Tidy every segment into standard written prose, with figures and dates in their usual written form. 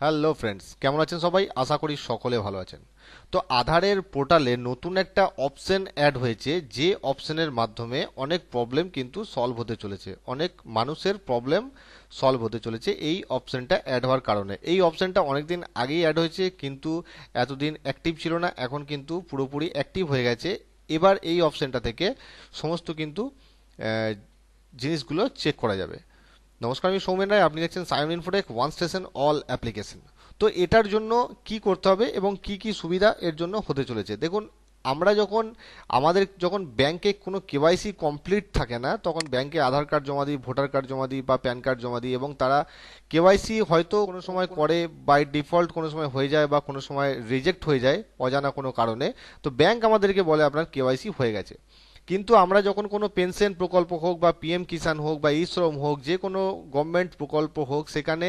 Hello friends, কেমন আছেন সবাই? আশা করি সকলে ভালো আছেন। তো আধারের পোর্টালে নতুন একটা অপশন অ্যাড হয়েছে, যে অপশনের মাধ্যমে অনেক প্রবলেম কিন্তু সলভ হতে চলেছে, অনেক মানুষের প্রবলেম সলভ হতে চলেছে এই অপশনটা অ্যাড হওয়ার কারণে। এই অপশনটা অনেকদিন আগেই অ্যাড হয়েছে, কিন্তু এতদিন অ্যাক্টিভ ছিল না, এখন কিন্তু পুরোপুরি অ্যাক্টিভ হয়ে গেছে। এবার এই অপশনটা থেকে সমস্ত কিন্তু আহ, জিনিসগুলো চেক করা যাবে। নমস্কার, আমি সৌমেন রায়, আপনি দেখছেন Sayan Infotech one station all application. তো এটার জন্য কি করতে হবে এবং কি কি সুবিধা এর জন্য হতে চলেছে দেখুন। আমরা যখন ব্যাংকে কোনো কেওয়াইসি কমপ্লিট থাকে না, তখন ব্যাংকে আধার কার্ড জমা দিই, ভোটার কার্ড জমা দিই বা প্যান কার্ড জমা দিই, এবং তারা কেওয়াইসি হয়তো কোনো সময় করে বাই ডিফল্ট, কোনো সময় হয়ে যায় বা কোনো সময় রিজেক্ট হয়ে যায় অজানা কোনো কারণে। তো ব্যাংক আমাদেরকে বলে আপনার কেওয়াইসি হয়ে গেছে। কিন্তু আমরা যখন কোনো পেনশন প্রকল্প হোক বা পিএম কিষাণ হোক বা ই শ্রম হোক, যে কোনো গভর্নমেন্ট প্রকল্প হোক, সেখানে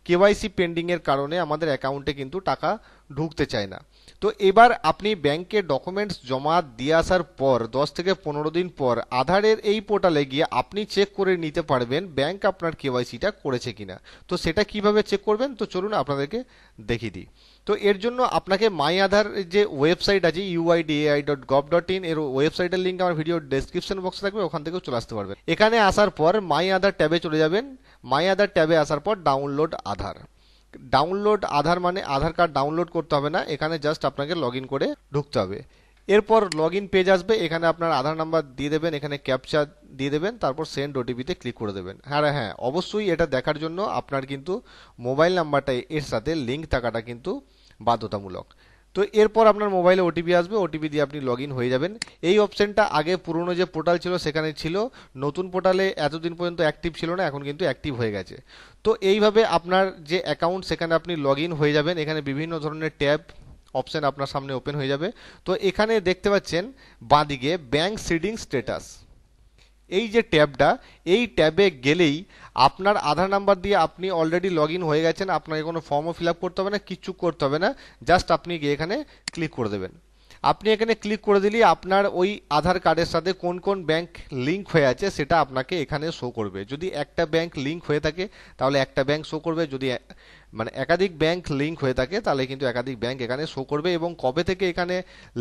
কেওয়াইসি পেন্ডিং এর কারণে আমাদের অ্যাকাউন্টে কিন্তু টাকা ঢুকতে চায় না। তো এবার আপনি ব্যাংকে ডকুমেন্টস জমা দিয়ে আসার পর 10 থেকে 15 দিন পর আধারের এই পোর্টালে গিয়ে আপনি চেক করে নিতে পারবেন ব্যাংক আপনার কেওয়াইসিটা করেছে কিনা। তো সেটা কিভাবে চেক করবেন, তো চলুন আপনাদেরকে দেখিয়ে দিই। তো এর জন্য আপনাকে মাই আধার যে ওয়েবসাইট আছে uidai.gov.in, এর ওয়েবসাইটের লিঙ্ক আমার ভিডিও ডেসক্রিপশন বক্সে থাকবে, ওখান থেকেও চলে আসতে পারবেন। এখানে আসার পর মাই আধার ট্যাবে চলে যাবেন। মাই আধার ট্যাবে আসার পর ডাউনলোড আধার। ডাউনলোড আধার মানে আধার কার্ড ডাউনলোড করতে হবে না, এখানে জাস্ট আপনাকে লগ ইন করে ঢুকতে হবে। এরপর লগ ইন পেজ আসবে, এখানে আপনার আধার নাম্বার দিয়ে দেবেন, এখানে ক্যাপচা দিয়ে দেবেন, তারপর সেন্ড ওটিপিতে ক্লিক করে দেবেন। হ্যাঁ, অবশ্যই এটা দেখার জন্য আপনার কিন্তু মোবাইল নাম্বারটা এর সাথে লিঙ্ক থাকাটা কিন্তু বাধ্যতামূলক। তো এরপর আপনার মোবাইলে ওটিপি আসবে, ওটিপি দিয়ে আপনি লগ ইন হয়ে যাবেন। এই অপশনটা আগে পুরনো যে পোর্টাল ছিল সেখানে ছিল, নতুন পোর্টালে এতদিন পর্যন্ত অ্যাক্টিভ ছিল না, এখন কিন্তু অ্যাক্টিভ হয়ে গেছে। তো এইভাবে আপনার যে অ্যাকাউন্ট সেখানে আপনি লগ ইন হয়ে যাবেন। এখানে বিভিন্ন ধরনের ট্যাব অপশন আপনার সামনে ওপেন হয়ে যাবে। তো এখানে দেখতে পাচ্ছেন বাঁদিকে ব্যাংক সিডিং স্ট্যাটাস, এই যে ট্যাবটা, এই ট্যাবে গেলেই আপনার আধার নাম্বার দিয়ে আপনি অলরেডি লগ ইন হয়ে গেছেন, আপনাকে কোনো ফর্মও ফিল আপ করতে হবে না, কিচ্ছু করতে হবে না, জাস্ট আপনি গিয়ে এখানে ক্লিক করে দেবেন। আপনি এখানে ক্লিক করে দিলেই আপনার ওই আধার কার্ডের সাথে কোন কোন ব্যাংক লিঙ্ক হয়ে আছে সেটা আপনাকে এখানে শো করবে। যদি একটা ব্যাংক লিঙ্ক হয়ে থাকে তাহলে একটা ব্যাংক শো করবে, যদি মানে একাধিক ব্যাংক লিঙ্ক হয়ে থাকে তাহলে কিন্তু একাধিক ব্যাংক এখানে শো করবে, এবং কবে থেকে এখানে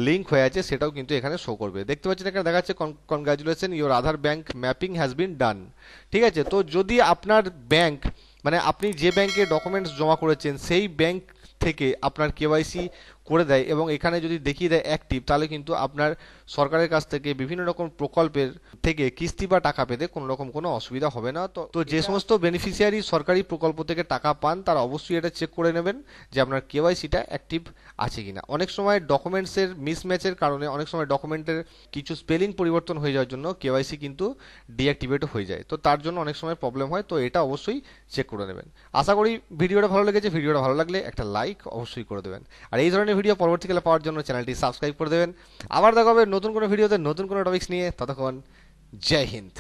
লিঙ্ক হয়ে আছে সেটাও কিন্তু এখানে শো করবে। দেখতে পাচ্ছেন এখানে দেখাচ্ছে congratulation, your Aadhaar bank mapping has been done. ঠিক আছে, তো যদি আপনার ব্যাংক মানে আপনি যে ব্যাংকে ডকুমেন্টস জমা করেছেন সেই ব্যাংক থেকে আপনার কেওয়াইসি করে দেয় এবং এখানে যদি দেখিয়ে দেয় অ্যাক্টিভ, তাহলে কিন্তু আপনার সরকারের কাছ থেকে বিভিন্ন রকম প্রকল্পের থেকে কিস্তি বা টাকা পেতে কোনো রকম কোনো অসুবিধা হবে না। তো যে সমস্ত বেনিফিশিয়ারি সরকারি প্রকল্প থেকে টাকা পান তারা অবশ্যই এটা চেক করে নেবেন যে আপনার কেওয়াইসিটা অ্যাক্টিভ আছে কিনা। অনেক সময় ডকুমেন্টসের মিসম্যাচের কারণে, অনেক সময় ডকুমেন্টের কিছু স্পেলিং পরিবর্তন হয়ে যাওয়ার জন্য কেওয়াইসি কিন্তু ডিঅ্যাক্টিভেট হয়ে যায়, তো তার জন্য অনেক সময় প্রবলেম হয়। তো এটা অবশ্যই চেক করে নেবেন। আশা করি ভিডিওটা ভালো লেগেছে। ভিডিওটা ভালো লাগলে একটা লাইক অবশ্যই করে দেবেন, আর এই ধরনের ভিডিও পরবর্তীকালে পাওয়ার জন্য চ্যানেলটি সাবস্ক্রাইব করে দেবেন। আবার দেখা হবে নতুন কোনো ভিডিওতে নতুন কোনো টপিকস নিয়ে। ততক্ষণ জয় হিন্দ।